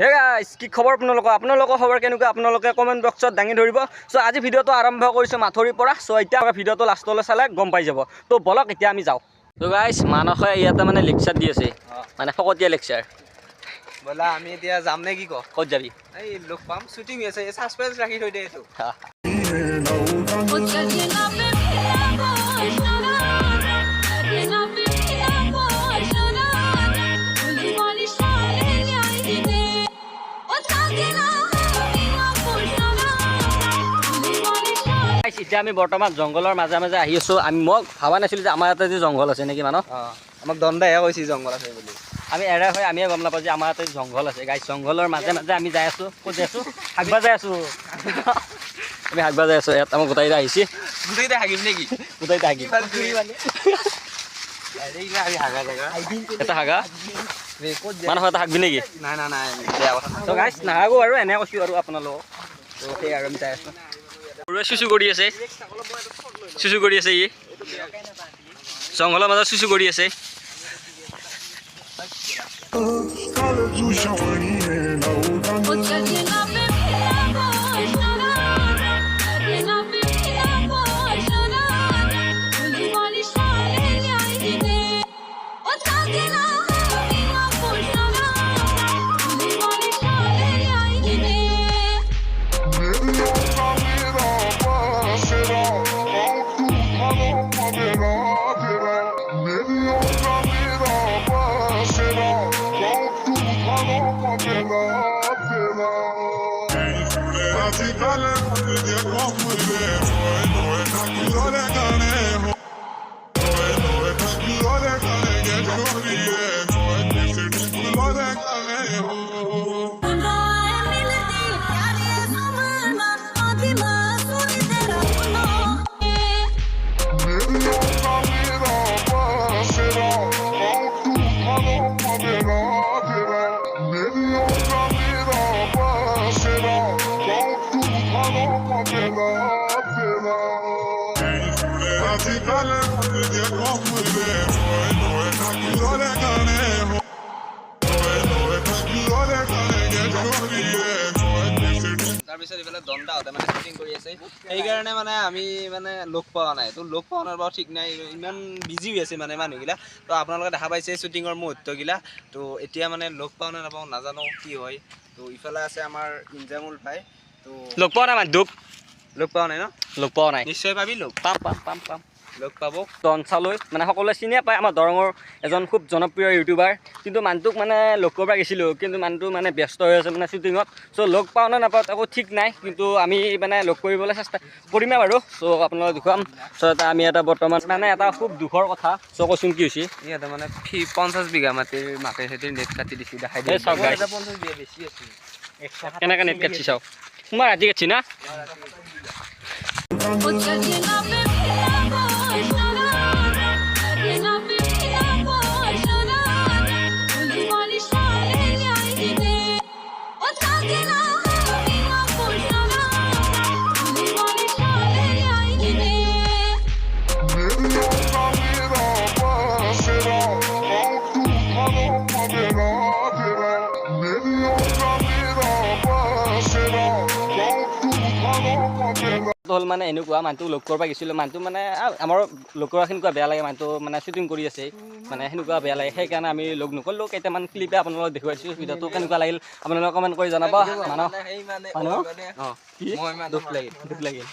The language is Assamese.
হে গাইছ কি খবৰ আপোনালোকৰ খবৰ কেনেকুৱা আপোনালোকে কমেণ্ট বক্সত দাঙি ধৰিব সো আজি ভিডিঅ'টো আৰম্ভ কৰিছোঁ মাথৰিৰ পৰা সো এতিয়া ভিডিঅ'টো লাষ্টলৈ চালে গম পাই যাব তো বলক এতিয়া আমি যাওঁ তো গাইছ মানসে ইয়াতে মানে লেকচাৰ দি আছে মানে ফকতীয়া লেকচাৰ বলা আমি এতিয়া যাম নে কি ক ক'ত যাবি এই লোক পাম শুটিং আছে সাসপেন্স ৰাখি থৈ দে এটো এতিয়া আমি বৰ্তমান জংঘলৰ মাজে মাজে আহি আছোঁ মই ভাবা নাছিলোঁ যে আমাৰ ইয়াতে যে জংঘল আছে নেকি মানস আমাক দণ্ডাহে কৈছে জংঘল আছে বুলি আমি এৰা হৈ আমিয়ে গম নাপাওঁ যে আমাৰ ইয়াতে জংঘল আছে গাইছ জংঘলৰ মাজে মাজে আমি যাই আছোঁ ক'ত যাই আছোঁ হাগবা যাই আছোঁ আমি হাগবা যাই আছোঁ ইয়াত আমাৰ গোটাইটা আহিছে গোটেইটা হাগিম নেকি গোটাইটা হাগিম এটা হাগা মানস এটা হাগবি নেকি নাই নাই নাই বেয়া কথা তো গাইছ নাহাগো আৰু এনে কৈছোঁ আৰু আপোনালোকক তো সেই আৰু আমি যাই আছোঁ চুচু কৰি আছে ই জংঘলৰ মাজত চুচু কৰি আছে তাৰপিছত ইফালে দণ্ডা হতে মানে শুটিং কৰি আছে সেইকাৰণে মানে আমি মানে লগ পোৱা নাই তো লগ পোৱা বাৰু ঠিক নাই ইমান বিজি হৈ আছে মানে মানুহগিলা তো আপোনালোকে দেখা পাইছে শ্বুটিঙৰ মুহূৰ্তগিলা তো এতিয়া মানে লগ পাওঁ নে নাপাওঁ নাজানো কি হয় তো ইফালে আছে আমাৰ ইনজামুল ভাই তো লগ পোৱা নাই মানুহটোক লগ পোৱা নাই ন লগ পোৱা নাই নিশ্চয় পাবি লগ পাম লগ পাব দঞ্চালৈ মানে সকলোৱে চিনিয়ে পায় আমাৰ দৰঙৰ এজন খুব জনপ্ৰিয় ইউটিউবাৰ কিন্তু মানুহটোক মানে লগ কৰিব গৈছিলোঁ কিন্তু মানুহটো মানে ব্যস্ত হৈ আছে মানে শ্বুটিঙত চ' লগ পাওঁ নে নাপাওঁ একো ঠিক নাই কিন্তু আমি মানে লগ কৰিবলৈ চেষ্টা কৰিমে বাৰু চ' আপোনালোকক দেখুৱাম চ' আমি এটা বৰ্তমান মানে এটা খুব দুখৰ কথা চ' কৈছোন কি হৈছে ইয়াতে মানে 50 বিঘা মাটিৰ মাকে খেতিৰ নেট কাটি দিছে দেখাই দিয়ে 50 বিঘা বেছি আছে কেনেকৈ নেট কাটছি চাওক তোমাৰ ৰাতি কাটছি না হ'ল মানে এনেকুৱা মানুহটোক লগ কৰিব গৈছিলোঁ মানুহটো মানে আমাৰ লগ কৰা সেনেকুৱা বেয়া লাগে মানুহটো মানে শ্বুটিং কৰি আছে মানে সেনেকুৱা বেয়া লাগে সেইকাৰণে আমি লগ নকৰিলোঁ কেইটামান ক্লিপে আপোনালোকক দেখুৱাইছোঁ ভিডিঅ'টো কেনেকুৱা লাগিল আপোনালোকে কমেণ্ট কৰি জনাব দুখ লাগিল